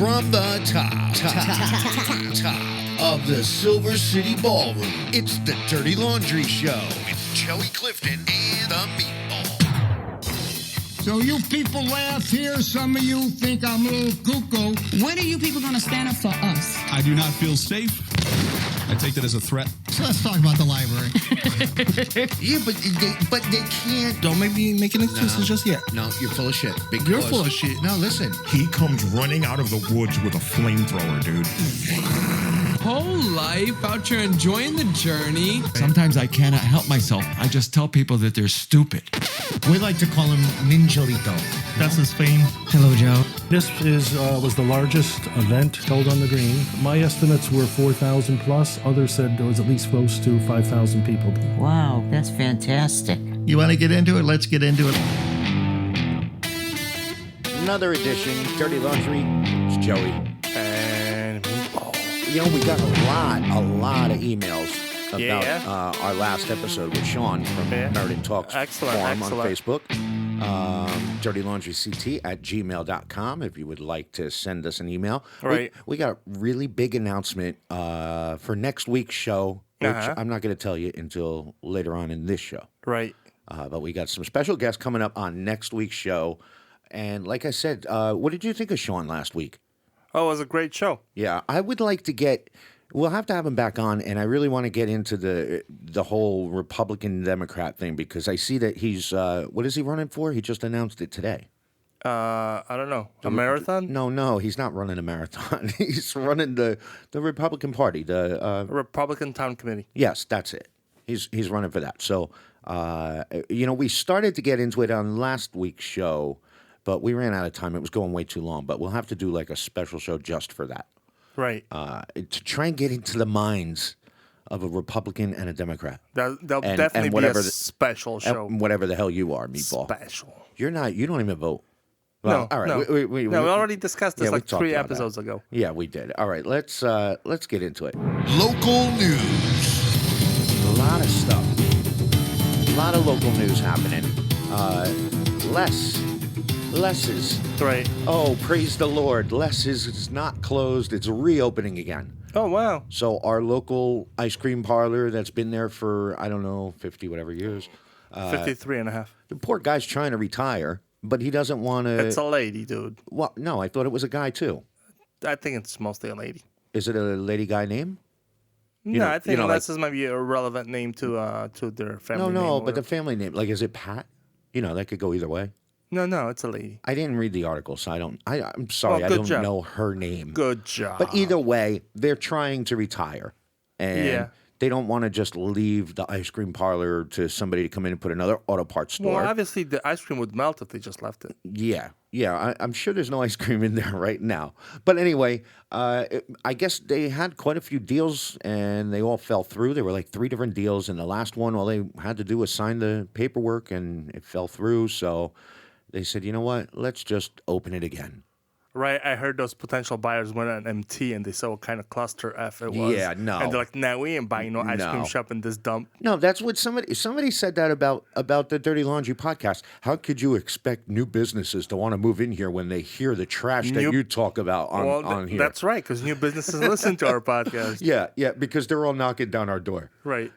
From the top of the Silver City Ballroom, it's the Dirty Laundry Show with Joey Clifton and the Meatball. So you people laugh here. Some of you think I'm a little cuckoo. When are you people going to stand up for us? I do not feel safe. I take that as a threat. So let's talk about the library. Yeah, but they can't. Don't make me making excuses just yet. No, you're full of shit. Big You're cause. full of shit. No, listen. He comes running out of the woods with a flamethrower, dude. Whole life out here enjoying the journey. Sometimes I cannot help myself. I just tell people that they're stupid. We like to call him Ninjalito. That's his fame. Hello, Joe. This was the largest event held on the green. My estimates were 4,000 plus. Others said there was at least close to 5,000 people. Wow, that's fantastic. You want to get into it? Let's get into it. Another edition, Dirty Laundry. It's Joey. And you know, we got a lot of emails about our last episode with Sean from Meriden Talks Forum on Facebook. DirtyLaundryCT@gmail.com if you would like to send us an email. Right. We got a really big announcement for next week's show, which I'm not going to tell you until later on in this show. Right. But we got some special guests coming up on next week's show. And like I said, what did you think of Sean last week? Oh, it was a great show. Yeah, I would like to get. We'll have to have him back on, and I really want to get into the whole Republican Democrat thing because I see that he's. What is he running for? He just announced it today. I don't know. A marathon? No, he's not running a marathon. He's running the Republican Party, the Republican Town Committee. Yes, that's it. He's running for that. So, we started to get into it on last week's show, but we ran out of time. It was going way too long. But we'll have to do like a special show just for that. Right. To try and get into the minds of a Republican and a Democrat. That'll definitely be a special show. Whatever the hell you are, Meatball. Special. You're not. You don't even vote. Well, no. All right. No. We already discussed this like 3 episodes ago. Yeah, we did. All right. Let's get into it. Local news. A lot of stuff. A lot of local news happening. Les's. Right. Oh, praise the Lord. Les's is not closed. It's reopening again. Oh, wow. So our local ice cream parlor that's been there for, I don't know, 50 whatever years. 53 and a half. The poor guy's trying to retire, but he doesn't want to. It's a lady, dude. Well, no, I thought it was a guy, too. I think it's mostly a lady. Is it a lady guy name? I think Les's might be a relevant name to their family name. No, but the family name. Like, is it Pat? That could go either way. No, it's a lady. I didn't read the article, so I'm sorry, I don't know her name. Good job. But either way, they're trying to retire. And they don't want to just leave the ice cream parlor to somebody to come in and put another auto parts store. Well, obviously, the ice cream would melt if they just left it. Yeah. I'm sure there's no ice cream in there right now. But anyway, I guess they had quite a few deals, and they all fell through. There were like 3 different deals, and the last one, all they had to do was sign the paperwork, and it fell through. So they said, you know what? Let's just open it again. Right, I heard those potential buyers went on MT and they saw what kind of cluster F it was. Yeah, no. And they're like, nah, we ain't buying no ice cream shop in this dump. No, that's what somebody said that about the Dirty Laundry podcast. How could you expect new businesses to want to move in here when they hear the trash that you talk about on here? That's right, because new businesses listen to our podcast. Yeah, because they're all knocking down our door. Right.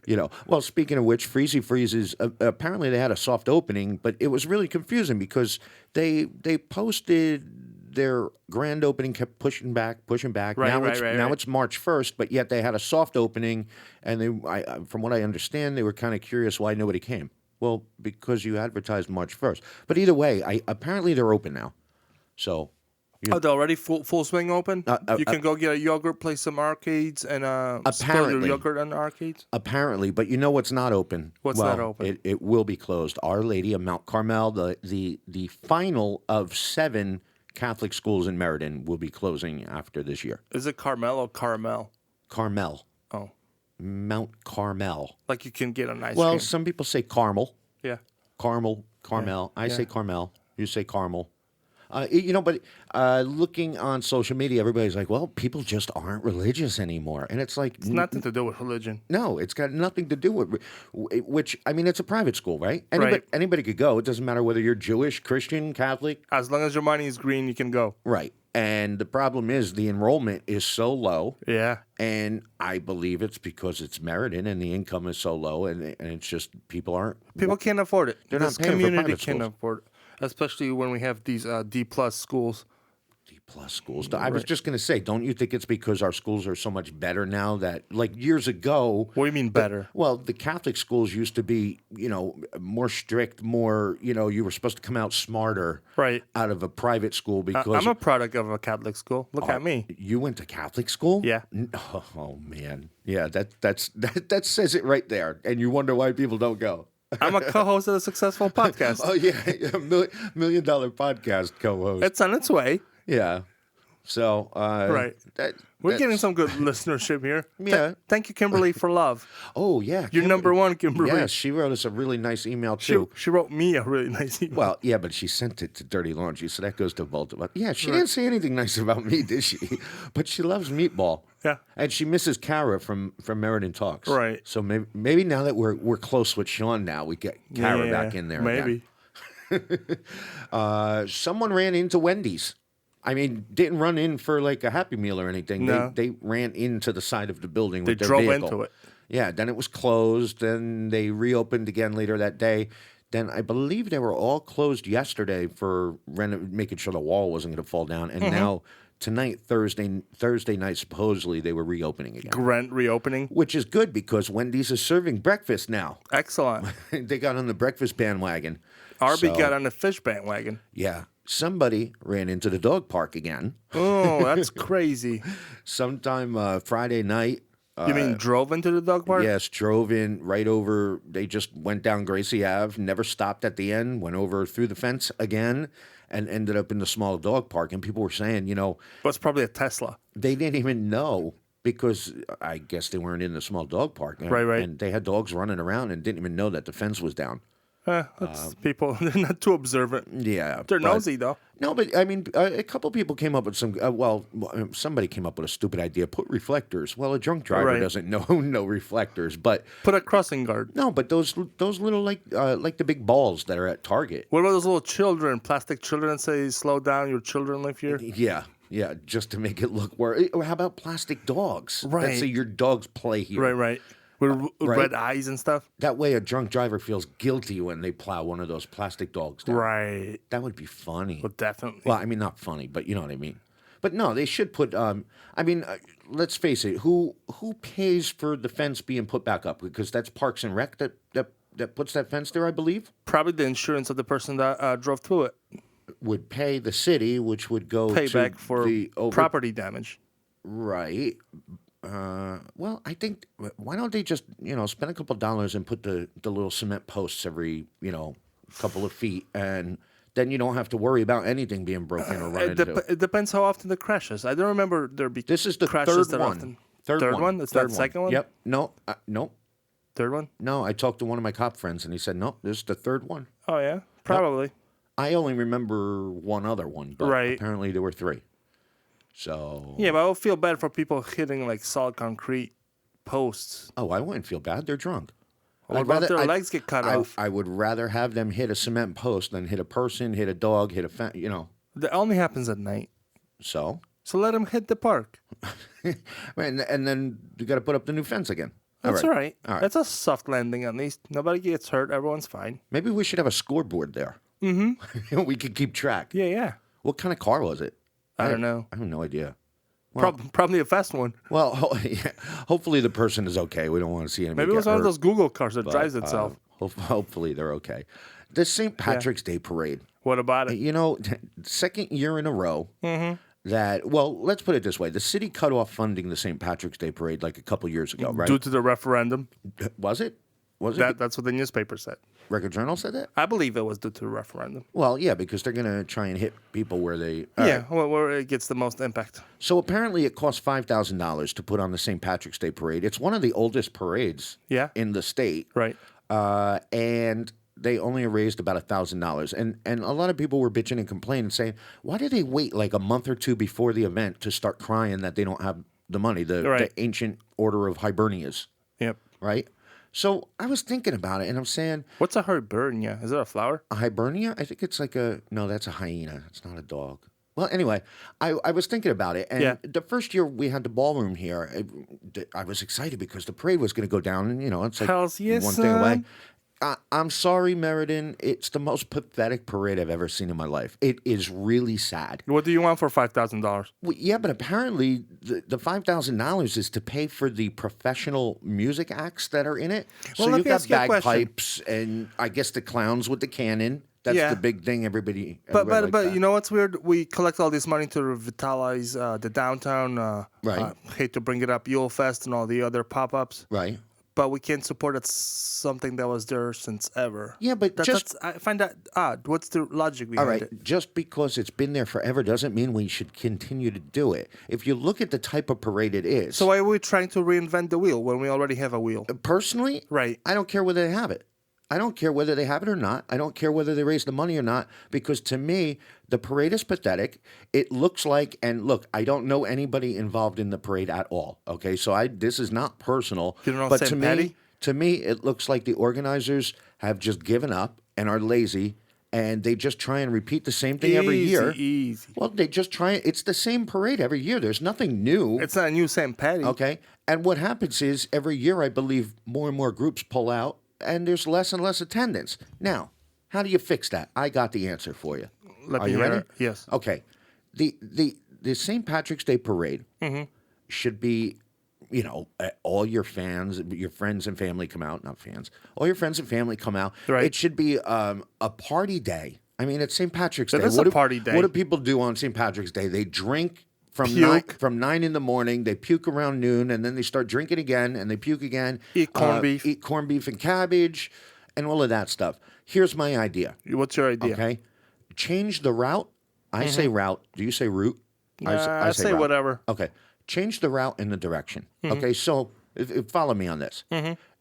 Well, speaking of which, Freezy Freezes, apparently they had a soft opening, but it was really confusing because they posted their grand opening kept pushing back. Now it's March 1st, but yet they had a soft opening, and from what I understand, they were kind of curious why nobody came. Well, because you advertised March 1st. But either way, apparently they're open now. So. They're already full swing open? You can go get a yogurt, play some arcades, and spill your yogurt on the arcades? Apparently, but you know what's not open? What's not open? It will be closed. Our Lady of Mount Carmel, the final of 7 Catholic schools in Meriden will be closing after this year. Is it Carmel or Carmel? Carmel. Oh. Mount Carmel. Like you can get a nice Well, some people say Carmel. Yeah. Carmel. I say Carmel. You say Carmel. But looking on social media, everybody's like, well, people just aren't religious anymore. And it's like... It's nothing to do with religion. No, it's got nothing to do with... Which, I mean, it's a private school, right? Right. Anybody could go. It doesn't matter whether you're Jewish, Christian, Catholic. As long as your money is green, you can go. Right. And the problem is the enrollment is so low. Yeah. And I believe it's because it's merited and the income is so low, and it's just people can't afford it. They're This not paying for community private can't schools. afford it, especially when we have these D+ schools. Plus schools. I was just going to say, don't you think it's because our schools are so much better now that, like years ago? What do you mean better? The Catholic schools used to be, more strict, more, you were supposed to come out smarter out of a private school because... I'm a product of a Catholic school. Look at me. You went to Catholic school? Yeah. Oh man. Yeah, that says it right there. And you wonder why people don't go. I'm a co-host of a successful podcast. Oh, yeah. $1 million podcast co-host. It's on its way. Yeah. So, right. We're getting some good listenership here. Yeah. Thank you, Kimberly, for love. Oh, yeah. You're number one, Kimberly. Yes, she wrote us a really nice email, too. She wrote me a really nice email. Well, yeah, but she sent it to Dirty Laundry, so that goes to both of us. Yeah, she didn't say anything nice about me, did she? But she loves meatball. Yeah. And she misses Kara from Meriden Talks. Right. So maybe now that we're close with Sean now, we get Kara back in there. Maybe. Someone ran into Wendy's. I mean, didn't run in for like a Happy Meal or anything. No. They ran into the side of the building with their drove vehicle. into it. Yeah, then it was closed. Then they reopened again later that day. Then I believe they were all closed yesterday for making sure the wall wasn't going to fall down. And now tonight, Thursday night, supposedly they were reopening again. Grand reopening. Which is good because Wendy's is serving breakfast now. Excellent. They got on the breakfast bandwagon. Arby got on the fish bandwagon. Yeah. Somebody ran into the dog park again. Oh, that's crazy. Sometime Friday night. You mean drove into the dog park? Yes, drove in right over. They just went down Gracie Ave, never stopped at the end, went over through the fence again, and ended up in the small dog park. And people were saying, But it's probably a Tesla. They didn't even know because I guess they weren't in the small dog park. Right. And they had dogs running around and didn't even know that the fence was down. People, they're not too observant. Yeah. They're nosy, though. No, but I mean, a couple people came up with some, somebody came up with a stupid idea. Put reflectors. Well, a drunk driver doesn't know no reflectors, but... Put a crossing guard. No, but those little, like the big balls that are at Target. What about those little children, plastic children that say, slow down, your children live here? Yeah, just to make it look worse. Or how about plastic dogs? Right. That say your dogs play here. Right. With red eyes and stuff. That way a drunk driver feels guilty when they plow one of those plastic dogs down. Right. That would be funny. Well, definitely. Well, I mean, not funny, but you know what I mean. But no, they should put, let's face it, who pays for the fence being put back up? Because that's Parks and Rec that puts that fence there, I believe. Probably the insurance of the person that drove through it. Would pay the city, which would go pay to back for property damage. Right. Well, I think, why don't they just, spend a couple dollars and put the little cement posts every, couple of feet, and then you don't have to worry about anything being broken or run into. It depends how often the crashes. I don't remember there be This is the crashes third that one. often. Third one? It's not the second one? Yep. No. Nope. Third one? No, I talked to one of my cop friends, and he said, nope, this is the third one. Oh, yeah? Probably. Yep. I only remember one other one, but apparently there were three. So... Yeah, but I would feel bad for people hitting, like, solid concrete posts. Oh, I wouldn't feel bad. They're drunk. What about their legs get cut off? I would rather have them hit a cement post than hit a person, hit a dog, hit a That only happens at night. So let them hit the park. and then you got to put up the new fence again. That's all right. That's a soft landing at least. Nobody gets hurt. Everyone's fine. Maybe we should have a scoreboard there. Mm-hmm. We could keep track. Yeah. What kind of car was it? I don't know. I have no idea. Well, probably a fast one. Well, hopefully the person is okay. We don't want to see anybody. Maybe it was one of those Google cars that drives itself. Hopefully they're okay. The St. Patrick's Day Parade. What about it? Second year in a row that, let's put it this way. The city cut off funding the St. Patrick's Day Parade like a couple years ago, right? Due to the referendum. Was it? That's what the newspaper said. Record Journal said that? I believe it was due to the referendum. Well, yeah, because they're going to try and hit people where they... where it gets the most impact. So apparently it costs $5,000 to put on the St. Patrick's Day Parade. It's one of the oldest parades in the state. Right. And they only raised about $1,000. And a lot of people were bitching and complaining, saying, why did they wait like a month or two before the event to start crying that they don't have the money, the ancient order of Hibernias? Yep. Right? So I was thinking about it, and I'm saying... What's a hibernia? Is it a flower? A hibernia? I think it's like no, that's a hyena. It's not a dog. Well, anyway, I was thinking about it, and the first year we had the ballroom here, I was excited because the parade was going to go down, and it's like Hells yes, one thing away. I'm sorry, Meriden. It's the most pathetic parade I've ever seen in my life. It is really sad. What do you want for $5,000? Well, yeah, but apparently the $5,000 is to pay for the professional music acts that are in it. Well, so you've got bagpipes and I guess the clowns with the cannon. That's the big thing. Everybody but you know what's weird? We collect all this money to revitalize the downtown. Right. Hate to bring it up, Yule Fest and all the other pop-ups. Right. But we can't support something that was there since ever. Yeah, but I find that odd. What's the logic behind it? Just because it's been there forever doesn't mean we should continue to do it. If you look at the type of parade it is. So why are we trying to reinvent the wheel when we already have a wheel? Personally, right. I don't care whether they have it. I don't care whether they have it or not. I don't care whether they raise the money or not, because to me, the parade is pathetic. It looks like, and look, I don't know anybody involved in the parade at all. Okay, so this is not personal. You don't know but St. Patty? To me, it looks like the organizers have just given up and are lazy, and they just try and repeat the same thing every year. Easy. Well, they just try. It's the same parade every year. There's nothing new. It's not a new St. Patty. Okay, and what happens is every year, I believe, more and more groups pull out, and there's less and less attendance. Now, how do you fix that? I got the answer for you. Are you ready? Yes. Okay. The St. Patrick's Day parade should be, all your fans, your friends and family come out. Not fans. All your friends and family come out. Right. It should be a party day. I mean, it's St. Patrick's Day. It is a party day. What do people do on St. Patrick's Day? They drink from 9 in the morning, they puke around noon, and then they start drinking again, and they puke again. Eat corned beef. Eat corned beef and cabbage, and all of that stuff. Here's my idea. What's your idea? Okay, change the route. I say route. Do you say route? I say route. whatever. Okay, change the route and the direction. Okay, so follow me on this.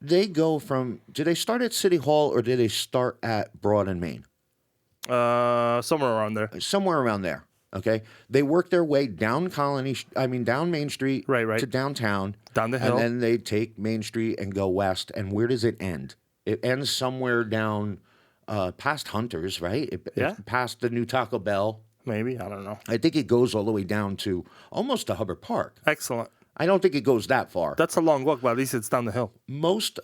They go from. Do they start at City Hall or do they start at Broad and Main? Somewhere around there. Somewhere around there. Okay, they work their way down down Main Street, right, to downtown, down the hill, and then they take Main Street and go west. And where does it end? It ends somewhere down past Hunter's, right? Past the new Taco Bell. Maybe, I don't know. I think it goes all the way down to almost to Hubbard Park. Excellent. I don't think it goes that far. That's a long walk, but at least it's down the hill. Most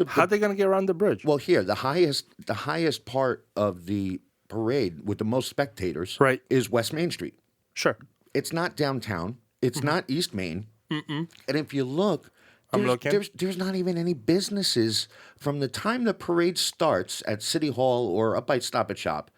of how are they going to get around the bridge? Well, here the highest part of the parade with the most spectators is West Main Street. Sure. It's not downtown. It's not East Main. And if you look, there's not even any businesses from the time the parade starts at City Hall or up by Stop and Shop,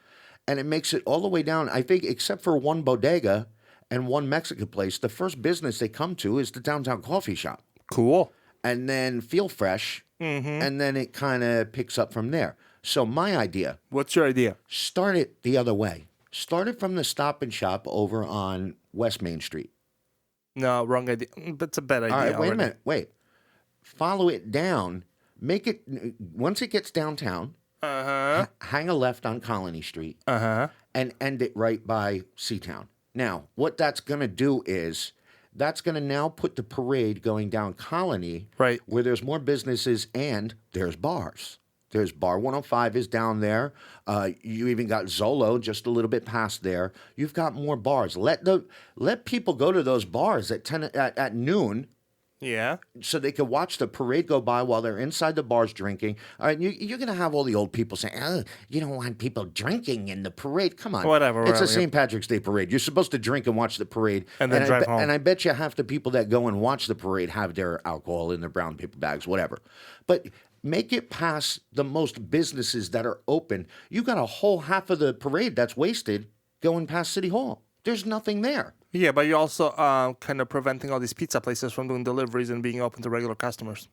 and it makes it all the way down, I think, except for one bodega and one Mexican place. The first business they come to is the downtown coffee shop. Cool. And then Feel Fresh, and then it kind of picks up from there. So my idea. What's your idea? Start it the other way. Start it from the Stop and Shop over on West Main Street. No, wrong idea. That's a bad idea. All right, wait a minute. Wait. Follow it down. Make it, once it gets downtown, hang a left on Colony Street, and end it right by Seatown. Now, what that's going to do is that's going to now put the parade going down Colony, where there's more businesses and there's bars. There's Bar 105 is down there. You even got Zolo just a little bit past there. You've got more bars. Let people go to those bars at noon. Yeah. So they can watch the parade go by while they're inside the bars drinking. All right, you're going to have all the old people saying, "Oh, you don't want people drinking in the parade." Come on. Whatever. It's a St. Patrick's Day parade. You're supposed to drink and watch the parade. And then drive home. And I bet you half the people that go and watch the parade have their alcohol in their brown paper bags, whatever. But make it past the most businesses that are open. You got a whole half of the parade that's wasted going past City Hall. There's nothing there. Yeah, but you're also kind of preventing all these pizza places from doing deliveries and being open to regular customers.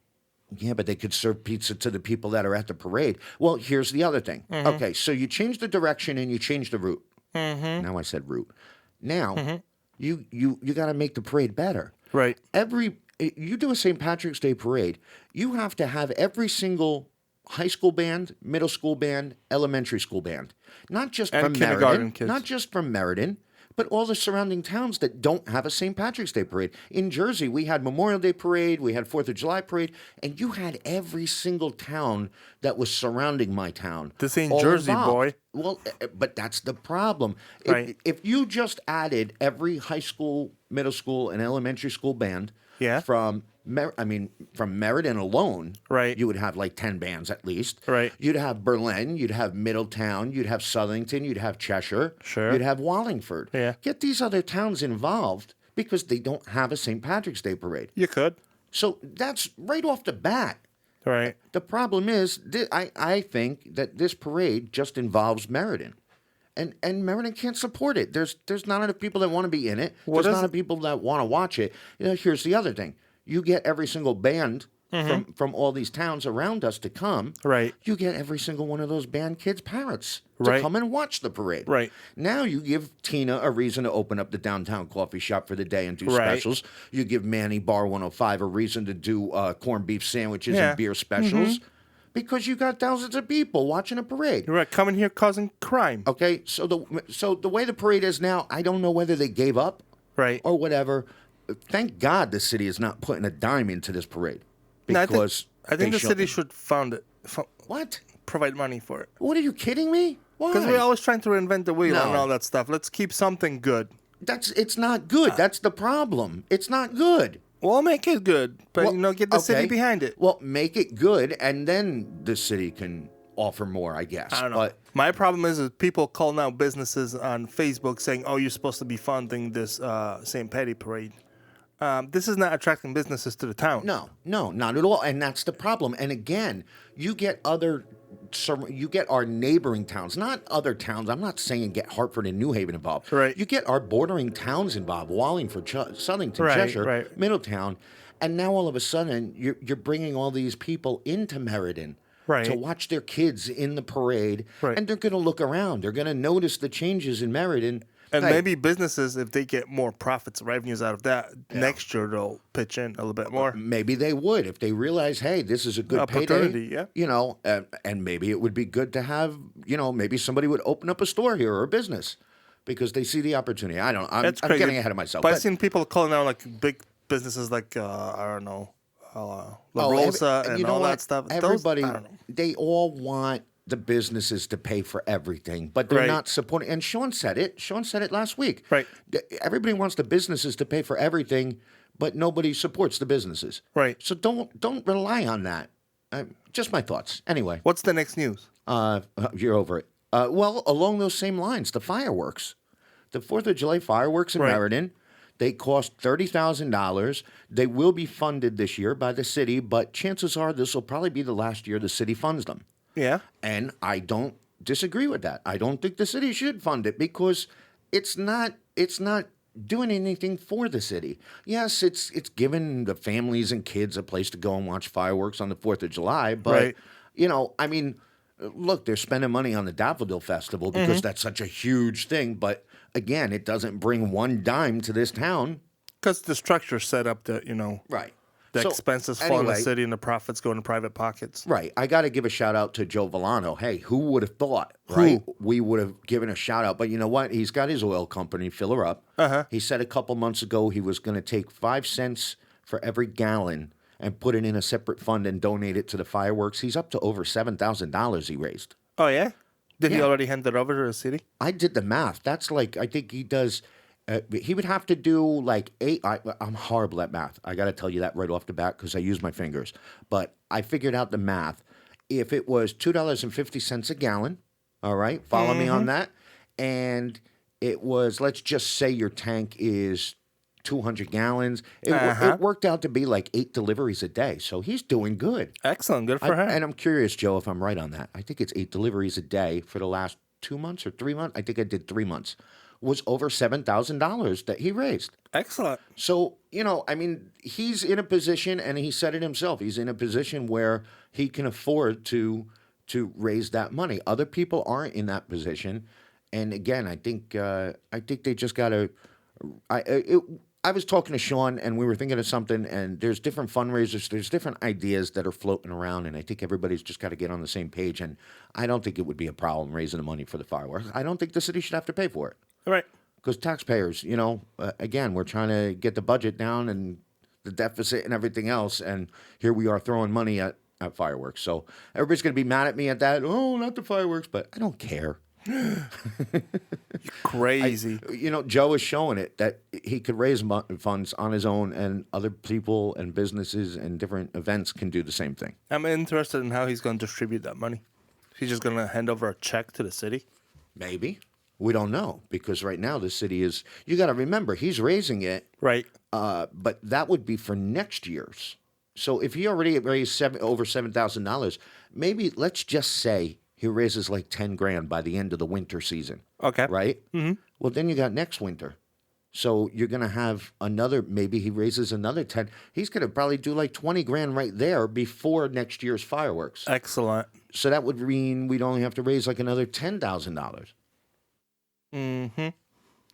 Yeah, but they could serve pizza to the people that are at the parade. Well, here's the other thing. Okay, so you change the direction and you change the route. Now I said route. Now, you got to make the parade better. Right. You do a St. Patrick's Day parade, you have to have every single high school band, middle school band, elementary school band. Not just from Meriden, not just from Meriden, but all the surrounding towns that don't have a St. Patrick's Day parade. In Jersey, we had Memorial Day parade, we had 4th of July parade, and you had every single town that was surrounding my town. This ain't Jersey, involved. boy. Well, but that's the problem. Right. If you just added every high school, middle school, and elementary school band from Meriden alone, right, you would have like 10 bands at least. Right. You'd have Berlin, you'd have Middletown, you'd have Southington, you'd have Cheshire, sure, you'd have Wallingford. Yeah. Get these other towns involved because they don't have a St. Patrick's Day parade. You could. So that's right off the bat. Right. The problem is, I think that this parade just involves Meriden. And Meriden can't support it. There's not enough people that want to be in it. There's not enough people that want to watch it. Here's the other thing. You get every single band from all these towns around us to come. Right. You get every single one of those band kids' parents to come and watch the parade. Right. Now you give Tina a reason to open up the downtown coffee shop for the day and do specials. You give Manny Bar 105 a reason to do corned beef sandwiches and beer specials. Because you got thousands of people watching a parade. You're right, coming here causing crime. Okay, so the way the parade is now, I don't know whether they gave up or whatever. Thank God the city is not putting a dime into this parade. Because I think the city should fund it. What? Provide money for it. What, are you kidding me? Why? Because we're always trying to reinvent the wheel and all that stuff. Let's keep something good. It's not good. That's the problem. It's not good. Well, make it good, but get the city behind it. Well, make it good, and then the city can offer more, I guess. I don't know. My problem is people calling out businesses on Facebook saying, "Oh, you're supposed to be funding this St. Patty parade." This is not attracting businesses to the town. No, not at all, and that's the problem. And again, you get our neighboring towns, not other towns. I'm not saying get Hartford and New Haven involved. Right. You get our bordering towns involved, Wallingford, Southington, Cheshire, Middletown, and now all of a sudden you're bringing all these people into Meriden to watch their kids in the parade, and they're going to look around. They're going to notice the changes in Meriden. And maybe businesses, if they get more profits, revenues out of that, next year they'll pitch in a little bit more. Maybe they would if they realize, hey, this is a good opportunity, payday. And maybe it would be good to have, maybe somebody would open up a store here or a business because they see the opportunity. I'm getting ahead of myself. But I've seen people calling out like big businesses like, I don't know, La Rosa and all that stuff. Everybody, they all want the businesses to pay for everything, but they're not supporting. And Sean said it last week. Right. Everybody wants the businesses to pay for everything, but nobody supports the businesses. Right. So don't rely on that. Just my thoughts. Anyway. What's the next news? You're over it. Well, along those same lines, the fireworks. The 4th of July fireworks in Meriden, they cost $30,000. They will be funded this year by the city, but chances are this will probably be the last year the city funds them. Yeah. And I don't disagree with that. I don't think the city should fund it because it's not doing anything for the city. Yes, it's giving the families and kids a place to go and watch fireworks on the 4th of July, but look, they're spending money on the Daffodil Festival because that's such a huge thing, but again, it doesn't bring one dime to this town. Because the structure's set up to, Right. The expenses fall in the city and the profits go into private pockets. Right. I got to give a shout out to Joe Villano. Hey, who would have thought, right? We would have given a shout out. But you know what? He's got his oil company, Fill Her Up. He said a couple months ago he was going to take 5 cents for every gallon and put it in a separate fund and donate it to the fireworks. He's up to over $7,000 he raised. Oh, yeah? Did he already hand it over to the city? I did the math. That's like, I think he does... he would have to do like 8. I'm horrible at math. I got to tell you that right off the bat because I use my fingers. But I figured out the math. If it was $2.50 a gallon, all right, follow me on that. And it was, let's just say your tank is 200 gallons. It worked out to be like 8 deliveries a day. So he's doing good. Excellent. Good for him. And I'm curious, Joe, if I'm right on that. I think it's 8 deliveries a day for the last 2 months or 3 months. I think I did 3 months. Was over $7,000 that he raised. Excellent. So, he's in a position, and he said it himself, he's in a position where he can afford to raise that money. Other people aren't in that position. And again, I think they just got to... I was talking to Sean, and we were thinking of something, and there's different fundraisers, there's different ideas that are floating around, and I think everybody's just got to get on the same page, and I don't think it would be a problem raising the money for the fireworks. I don't think the city should have to pay for it. Right. because taxpayers, again, we're trying to get the budget down and the deficit and everything else, and here we are throwing money at fireworks. So everybody's going to be mad at me at that. Oh, not the fireworks, but I don't care. Crazy. Joe is showing it that he could raise funds on his own, and other people and businesses and different events can do the same thing. I'm interested in how he's going to distribute that money. He's just going to hand over a check to the city? Maybe. We don't know, because right now the city is, you got to remember, he's raising it. Right. But that would be for next year's. So if he already raised over $7,000, maybe let's just say he raises like 10 grand by the end of the winter season. Okay. Right? Mm-hmm. Well, then you got next winter. So you're going to have maybe he raises another 10. He's going to probably do like 20 grand right there before next year's fireworks. Excellent. So that would mean we'd only have to raise like another $10,000. Mm-hmm.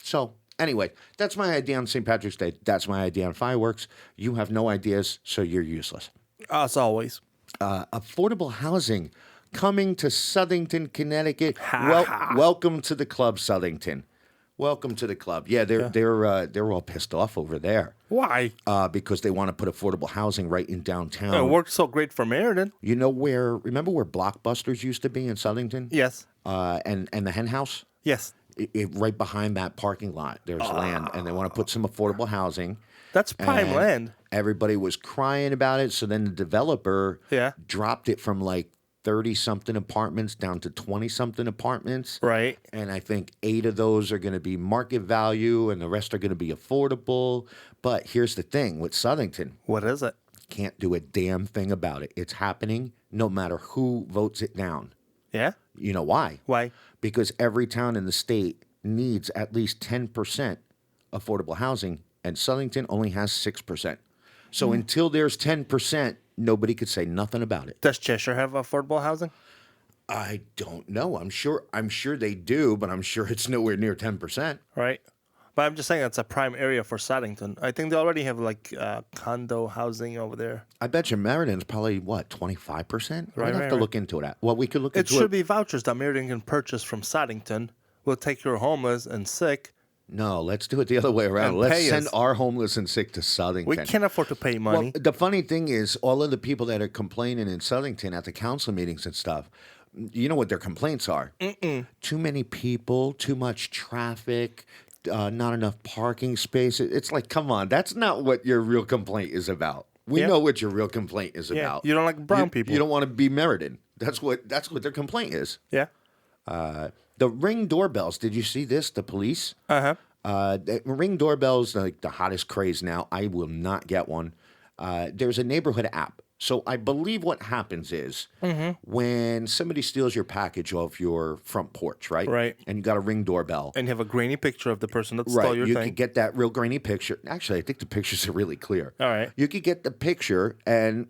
So anyway, that's my idea on St. Patrick's Day. That's my idea on fireworks. You have no ideas, so you're useless. As always. Affordable housing coming to Southington, Connecticut. Welcome to the club, Southington. Welcome to the club. Yeah, they're all pissed off over there. Why? Because they want to put affordable housing right in downtown. It worked so great for Meriden. Remember where Blockbusters used to be in Southington? Yes. And the hen house? Yes. Right behind that parking lot, there's land, and they want to put some affordable housing. That's prime land. Everybody was crying about it, so then the developer dropped it from like 30-something apartments down to 20-something apartments. Right. And I think 8 of those are going to be market value, and the rest are going to be affordable. But here's the thing with Southington. What is it? Can't do a damn thing about it. It's happening no matter who votes it down. Yeah? You know why? Why? Because every town in the state needs at least 10% affordable housing, and Southington only has 6%. So until there's 10%, nobody could say nothing about it. Does Cheshire have affordable housing? I don't know. I'm sure they do, but I'm sure it's nowhere near 10%. Right. But I'm just saying it's a prime area for Southington. I think they already have like condo housing over there. I bet you Meriden's probably, 25%? Right, I'd have to look into that. Well, we could look it into it. It should be vouchers that Meriden can purchase from Southington. We'll take your homeless and sick. No, let's do it the other way around. Let's send our homeless and sick to Southington. We can't afford to pay money. Well, the funny thing is, all of the people that are complaining in Southington at the council meetings and stuff, you know what their complaints are? Too many people, too much traffic, not enough parking space. It's like, come on, that's not what your real complaint is about. We know what your real complaint is about. You don't like brown people. You don't want to be Meriden. That's what their complaint is. Yeah. The Ring doorbells. Did you see this? The police. The Ring doorbells, like the hottest craze now. I will not get one. There's a neighborhood app. So I believe what happens is when somebody steals your package off your front porch, right? Right. And you got a Ring doorbell. And you have a grainy picture of the person that stole your you thing. could get that real grainy picture. Actually, I think the pictures are really clear. All right. You could get the picture and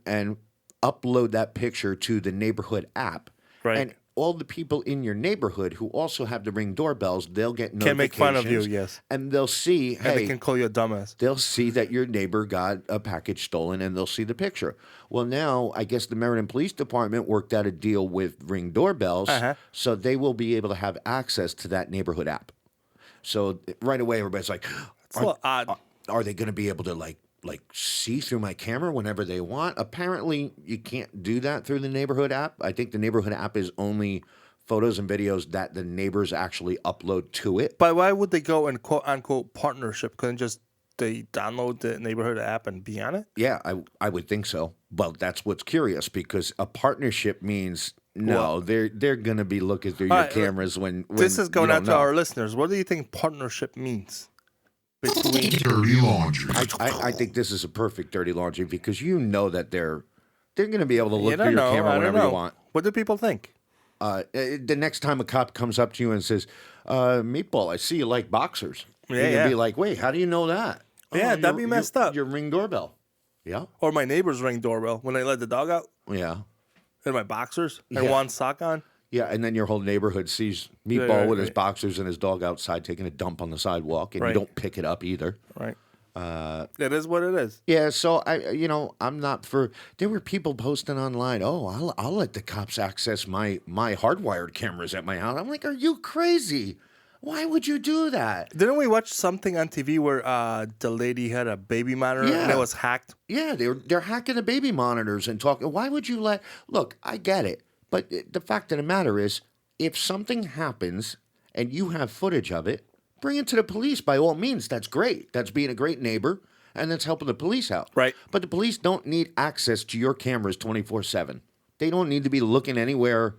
upload that picture to the neighborhood app. Right. And all the people in your neighborhood who also have the Ring doorbells, they'll get notifications. Can make fun of you, yes. And they'll see, and they can call you a dumbass. They'll see that your neighbor got a package stolen, and they'll see the picture. Well, now, I guess the Meriden Police Department worked out a deal with Ring doorbells, so they will be able to have access to that neighborhood app. So right away, everybody's like, it's a little odd. Are they going to be able to, like see through my camera whenever they want? Apparently, you can't do that through the neighborhood app. I think the neighborhood app is only photos and videos that the neighbors actually upload to it. But why would they go in quote unquote partnership? Couldn't just they download the neighborhood app and be on it? Yeah, I would think so. Well, that's what's curious, because a partnership means they're going to be looking through your cameras when this is going out to our listeners. What do you think partnership means? Dirty laundry. I think this is a perfect dirty laundry, because you know that they're going to be able to look through your camera whenever you want. What do people think? The next time a cop comes up to you and says, Meatball, I see you like boxers. Yeah, you're going to be like, wait, how do you know that? Yeah, that'd be messed up. Your Ring doorbell. Yeah. Or my neighbor's Ring doorbell when they let the dog out. Yeah. And my boxers and one sock on. Yeah, and then your whole neighborhood sees Meatball with his boxers and his dog outside taking a dump on the sidewalk, and you don't pick it up either. Right. It is what it is. Yeah, so I'm not for. There were people posting online. Oh, I'll let the cops access my hardwired cameras at my house. I'm like, are you crazy? Why would you do that? Didn't we watch something on TV where the lady had a baby monitor and it was hacked? Yeah, they're hacking the baby monitors and talking. Why would you let? Look, I get it, but the fact of the matter is, if something happens and you have footage of it, bring it to the police by all means. That's great. That's being a great neighbor, and that's helping the police out. Right. But the police don't need access to your cameras 24/7. They don't need to be looking anywhere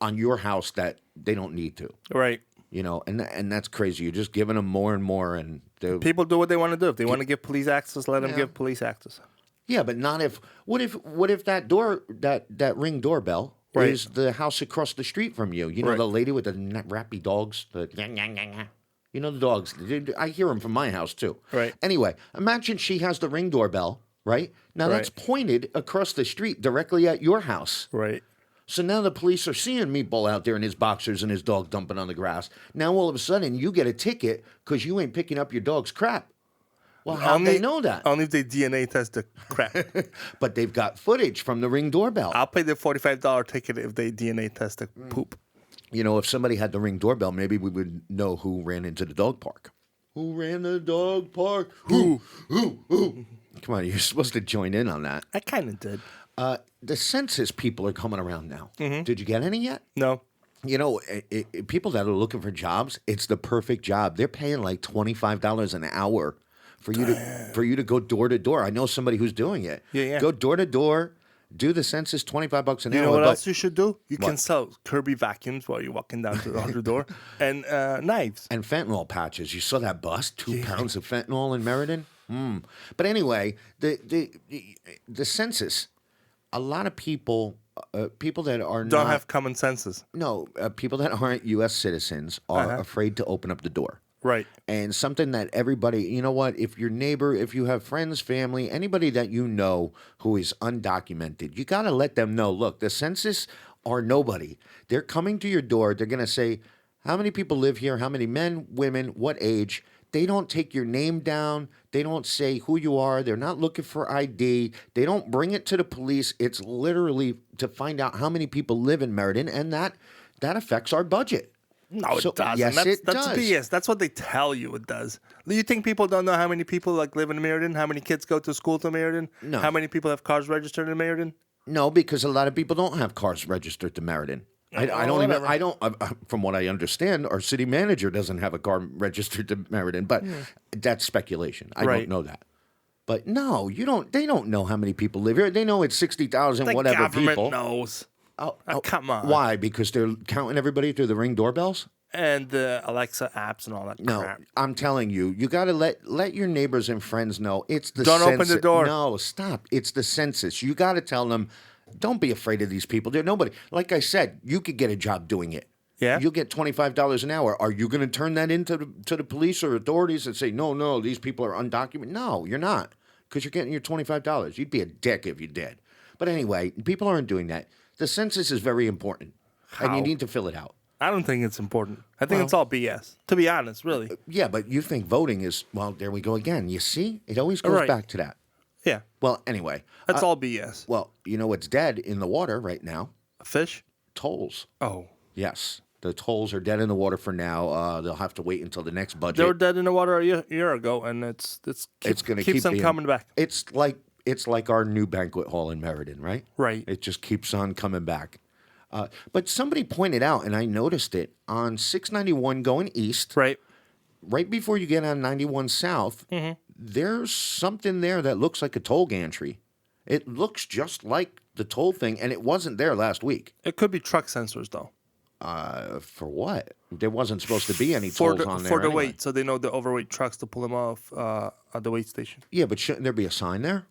on your house that they don't need to. Right. You know, and that's crazy. You're just giving them more and more, and people do what they want to do. If they want to give police access, let them give police access. Yeah, but not if. What if that Ring doorbell is the house across the street from you? You know, the lady with the rappy dogs. You know the dogs. I hear them from my house too. Right. Anyway, imagine she has the Ring doorbell. Right now, that's pointed across the street directly at your house. Right. So now the police are seeing Meatball out there in his boxers and his dog dumping on the grass. Now all of a sudden you get a ticket because you ain't picking up your dog's crap. Well, how do they know that? Only if they DNA test the crap. But they've got footage from the Ring doorbell. I'll pay the $45 ticket if they DNA test the poop. You know, if somebody had the Ring doorbell, maybe we would know who ran into the dog park. Who ran the dog park? Who? Come on, you're supposed to join in on that. I kind of did. The census people are coming around now. Mm-hmm. Did you get any yet? No. You know, people that are looking for jobs, it's the perfect job. They're paying like $25 an hour for you to go door to door. I know somebody who's doing it. Yeah. Go door to door, do the census, $25 an hour. You know what else you should do? You can sell Kirby vacuums while you're walking down to the other door, and knives. And fentanyl patches. You saw that bust? 2 pounds of fentanyl in Meriden? But anyway, the census, a lot of people that are don't have common senses. No, people that aren't U.S. citizens are afraid to open up the door. Right. And something that everybody, you know what, if your neighbor, if you have friends, family, anybody that you know who is undocumented, you got to let them know, look, the census are nobody. They're coming to your door. They're going to say, how many people live here? How many men, women, what age? They don't take your name down. They don't say who you are. They're not looking for ID. They don't bring it to the police. It's literally to find out how many people live in Meriden, and that affects our budget. No, it doesn't. Yes, that's it does. BS. That's what they tell you it does. Do you think people don't know how many people live in Meriden? How many kids go to school to Meriden? No. How many people have cars registered in Meriden? No, because a lot of people don't have cars registered to Meriden. From what I understand, our city manager doesn't have a car registered to Meriden, but that's speculation. I don't know that. But no, you don't. They don't know how many people live here. They know it's 60,000 whatever people. The government knows. Oh, come on. Why? Because they're counting everybody through the Ring doorbells? And the Alexa apps and all that crap. No, I'm telling you, you got to let your neighbors and friends know it's the Don't census. open the door. No, stop. It's the census. You got to tell them, don't be afraid of these people. They're nobody. Like I said, you could get a job doing it. Yeah. You'll get $25 an hour. Are you going to turn that into to the police or authorities and say, no, these people are undocumented? No, you're not, because you're getting your $25. You'd be a dick if you did. But anyway, people aren't doing that. The census is very important, and you need to fill it out. I don't think it's important. I think it's all BS, to be honest, really. Yeah, but you think voting is, well, there we go again. You see? It always goes back to that. Yeah. Well, anyway. That's all BS. Well, you know what's dead in the water right now? A fish? Tolls. Oh. Yes. The tolls are dead in the water for now. They'll have to wait until the next budget. They were dead in the water a year ago, and it's going to keeps on coming back. It's like our new banquet hall in Meriden, right? Right. It just keeps on coming back. But somebody pointed out, and I noticed it, on 691 going east, right before you get on 91 south, there's something there that looks like a toll gantry. It looks just like the toll thing, and it wasn't there last week. It could be truck sensors, though. For what? There wasn't supposed to be any tolls on there. For the anyway. weight, so they know the overweight trucks to pull them off at the weight station. Yeah, but shouldn't there be a sign there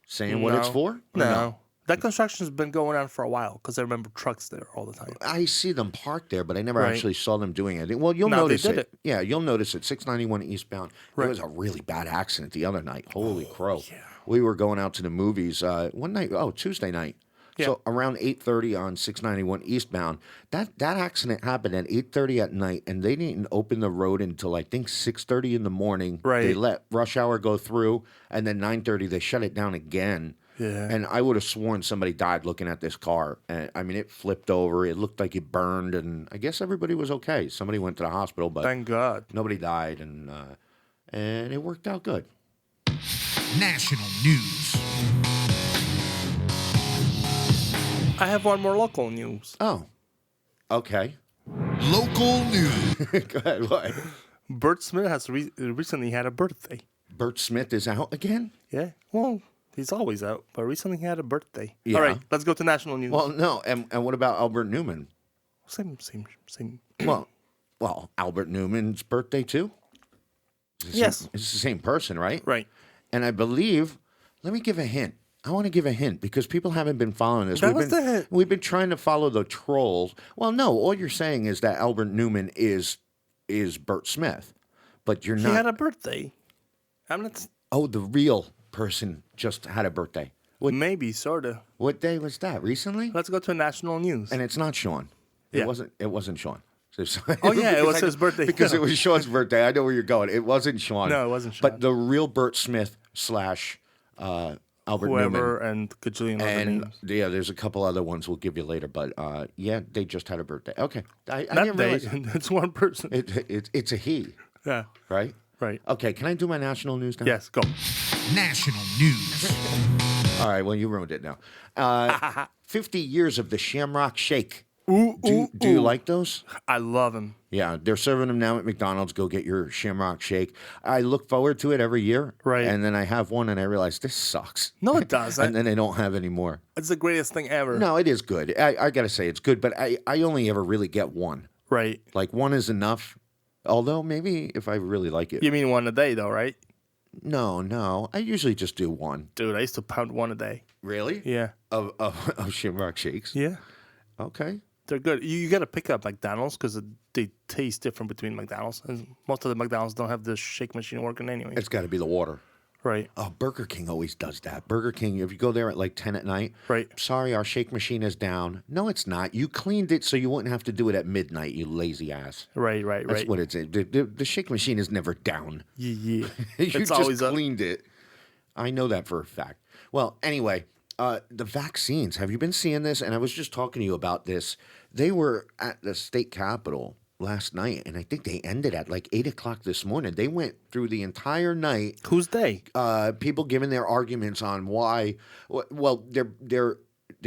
saying what it's for? No. That construction's been going on for a while because I remember trucks there all the time. I see them parked there, but I never actually saw them doing anything. Well, you'll notice they did it. Yeah, you'll notice it. 691 eastbound. There was a really bad accident the other night. Holy crow. Yeah. We were going out to the movies one night. Oh, Tuesday night. Yeah. So around 8:30 on 691 eastbound. That accident happened at 8:30 at night, and they didn't open the road until I think 6:30 in the morning. Right. They let rush hour go through, and then 9:30 they shut it down again. Yeah. And I would have sworn somebody died looking at this car. And I mean, it flipped over. It looked like it burned, and I guess everybody was okay. Somebody went to the hospital, but Thank God. nobody died, and it worked out good. National news. I have one more local news. Oh, okay. Local news. Go ahead. What? Bert Smith has recently had a birthday. Bert Smith is out again? Yeah. Well, he's always out, but recently he had a birthday. Yeah. All right, let's go to national news. Well, no. And what about Albert Newman? Same. Well, Albert Newman's birthday too? Yes. It's the same person, right? Right. And I believe, let me give a hint. I want to give a hint because people haven't been following this. That was the hint. We've been trying to follow the trolls. Well, no, all you're saying is that Albert Newman is Bert Smith, but you're not. He had a birthday. I'm not. Oh, the real person just had a birthday. Maybe, sorta. What day was that? Recently? Let's go to national news. And it's not Sean. It Yeah. wasn't Sean. Oh yeah, it was Because his birthday. Because it was Sean's birthday. I know where you're going. It wasn't Sean. No, it wasn't Sean. But the real Bert Smith / Albert Whoever Newman. and gajillion other And names. yeah, there's a couple other ones we'll give you later. But yeah, they just had a birthday. Okay. I Not didn't they. realize. It's one person. It's a he, Yeah. right? Right. Okay, can I do my national news now? Yes. Go. National news. All right, well, you ruined it now. 50 years of the Shamrock Shake. Ooh, Do you like those? I love him. Yeah, they're serving them now at McDonald's. Go get your Shamrock Shake. I look forward to it every year. Right. And then I have one and I realize this sucks. No, it doesn't. And then I don't have any more. It's the greatest thing ever. No, it is good. I got to say it's good, but I only ever really get one. Right. Like one is enough. Although maybe if I really like it. You mean one a day, though, right? No. I usually just do one. Dude, I used to pound one a day. Really? Yeah. Of Shamrock Shakes? Yeah. Okay. They're good. You got to pick up McDonald's because they taste different between McDonald's. And most of the McDonald's don't have the shake machine working anyway. It's got to be the water. Right. Oh, Burger King always does that. Burger King, if you go there at like 10 at night, right. Sorry, our shake machine is down. No, it's not. You cleaned it so you wouldn't have to do it at midnight, you lazy ass. Right. That's what it's. The shake machine is never down. Yeah. You It's just always up. cleaned it. I know that for a fact. Well, anyway, the vaccines. Have you been seeing this? And I was just talking to you about this. They were at the state capitol last night, and I think they ended at like 8 o'clock this morning. They went through the entire night. Who's they? People giving their arguments on why. Well, they're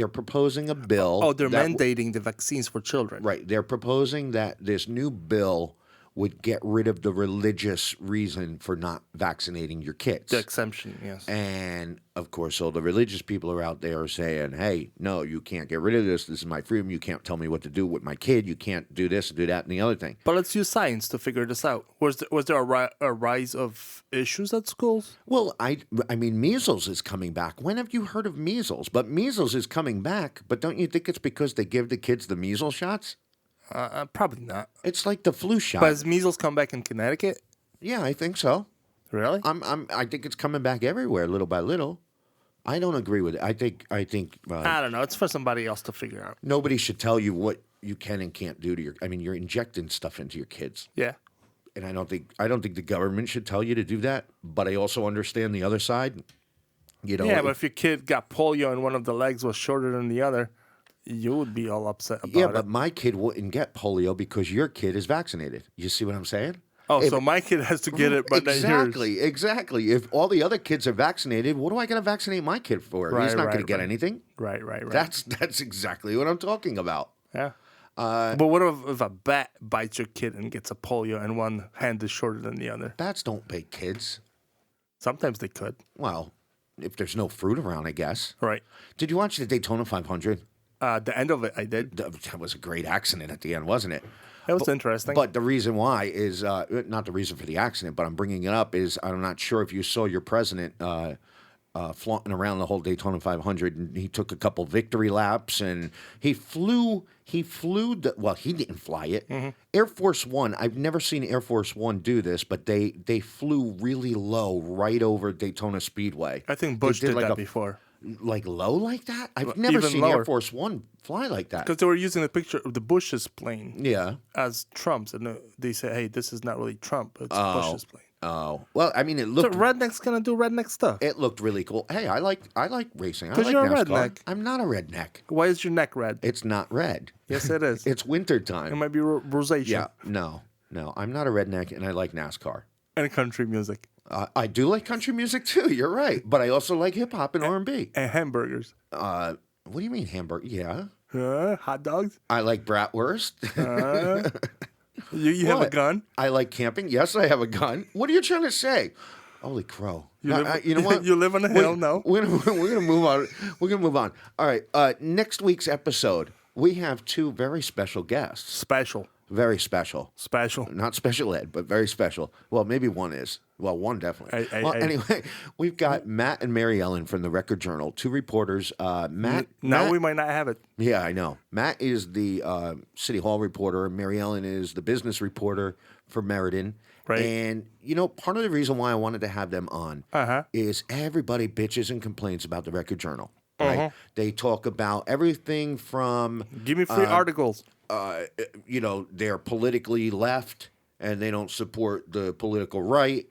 proposing a bill. Oh, they're mandating the vaccines for children. Right. They're proposing that this new bill would get rid of the religious reason for not vaccinating your kids. The exemption, yes. And, of course, all the religious people are out there saying, hey, no, you can't get rid of this. This is my freedom. You can't tell me what to do with my kid. You can't do this and do that and the other thing. But let's use science to figure this out. Was there a rise of issues at schools? Well, I mean, measles is coming back. When have you heard of measles? But measles is coming back. But don't you think it's because they give the kids the measles shots? Probably not. It's like the flu shot. But has measles come back in Connecticut? Yeah, I think so. Really? I think it's coming back everywhere, little by little. I don't agree with it. I think. I don't know. It's for somebody else to figure out. Nobody should tell you what you can and can't do to your. I mean, you're injecting stuff into your kids. Yeah. And I don't think the government should tell you to do that. But I also understand the other side. You know. Yeah, but if your kid got polio and one of the legs was shorter than the other, you would be all upset about it. Yeah, but my kid wouldn't get polio because your kid is vaccinated. You see what I'm saying? Oh, so my kid has to get it, but exactly. If all the other kids are vaccinated, what do I got to vaccinate my kid for? He's not going to get anything. Right. That's exactly what I'm talking about. Yeah. But what if a bat bites your kid and gets a polio and one hand is shorter than the other? Bats don't bite kids. Sometimes they could. Well, if there's no fruit around, I guess. Right. Did you watch the Daytona 500? The end of it, I did. That was a great accident at the end, wasn't it? That was interesting. But the reason why is not the reason for the accident, but I'm bringing it up is I'm not sure if you saw your president flaunting around the whole Daytona 500, and he took a couple victory laps, and he flew. He didn't fly it. Mm-hmm. Air Force One. I've never seen Air Force One do this, but they flew really low right over Daytona Speedway. I think Bush did that before. Like low like that? I've never seen Air Force One fly like that. Because they were using the picture of the Bush's plane yeah. as Trump's. And they say, hey, this is not really Trump. It's Bush's plane. Oh, well, I mean, it So looked redneck's gonna do redneck stuff. it looked really cool. Hey, I like racing. I 'Cause like you're a NASCAR. redneck. I'm not a redneck. Why is your neck red? It's not red. Yes, it is. It's winter It time. might be rosacea. Yeah, no, I'm not a redneck, and I like NASCAR. And country music. I do like country music too. You're right, but I also like hip hop and R&B. And hamburgers. What do you mean hamburger? Yeah, Hot dogs. I like bratwurst. You have a What? gun. I like camping. Yes, I have a gun. What are you trying to say? Holy crow! You, live, you know what? you live on a hill. No. We're gonna move on. We're gonna move on. All right. Next week's episode, we have two very special guests. Special. Very special. Special. Not special ed, but very special. Well, maybe one is. Well, one definitely. Anyway, we've got Matt and Mary Ellen from the Record Journal, two reporters. Matt. Now we might not have it. Yeah, I know. Matt is the City Hall reporter. Mary Ellen is the business reporter for Meriden. Right. And, part of the reason why I wanted to have them on is everybody bitches and complains about the Record Journal. Right? They talk about everything from... Give me free articles. They're politically left and they don't support the political right.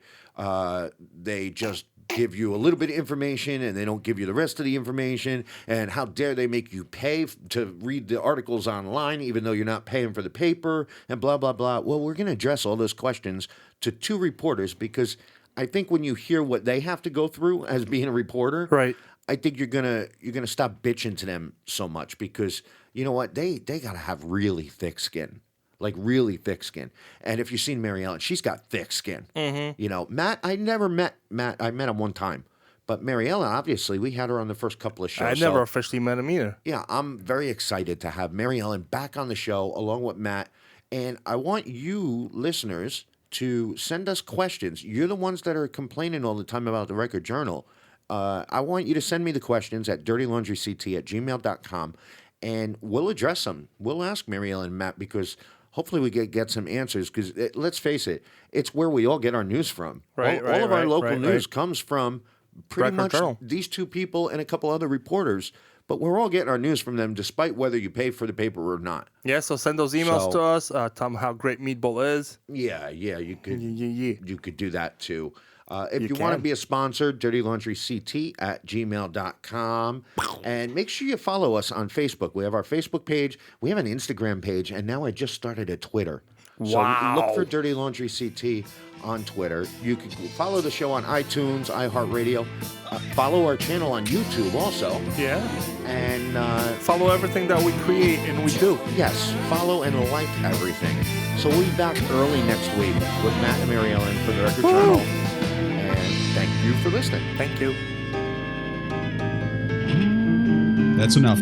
They just give you a little bit of information and they don't give you the rest of the information. And how dare they make you pay to read the articles online, even though you're not paying for the paper and blah, blah, blah. Well, we're going to address all those questions to two reporters because I think when you hear what they have to go through as being a reporter, right, I think you're gonna stop bitching to them so much because you know what they gotta have really thick skin, like really thick skin. And if you've seen Mary Ellen, she's got thick skin. Matt, I never met Matt. I met him one time, but Mary Ellen, obviously, we had her on the first couple of shows. I never officially met him either. Yeah, I'm very excited to have Mary Ellen back on the show along with Matt, and I want you listeners to send us questions. You're the ones that are complaining all the time about the Record Journal. I want you to send me the questions at dirtylaundryct@gmail.com, and we'll address them. We'll ask Mary Ellen and Matt because hopefully we get some answers because let's face it, it's where we all get our news from. Right, all of our local news comes from pretty much Journal. These two people and a couple other reporters, but we're all getting our news from them despite whether you pay for the paper or not. Yeah, so send those emails to us. Tell them how great Meatball is. Yeah, you could. You could do that too. If you can. want to be a sponsor, dirtylaundryct@gmail.com. And make sure you follow us on Facebook. We have our Facebook page. We have an Instagram page. And now I just started a Twitter. Wow. So look for Dirty Laundry CT on Twitter. You can follow the show on iTunes, iHeartRadio. Follow our channel on YouTube also. Yeah. And follow everything that we create and we do. Yes, follow and like everything. So we'll be back early next week with Matt and Mary Ellen for the Record Journal. And thank you for listening. Thank you. That's enough.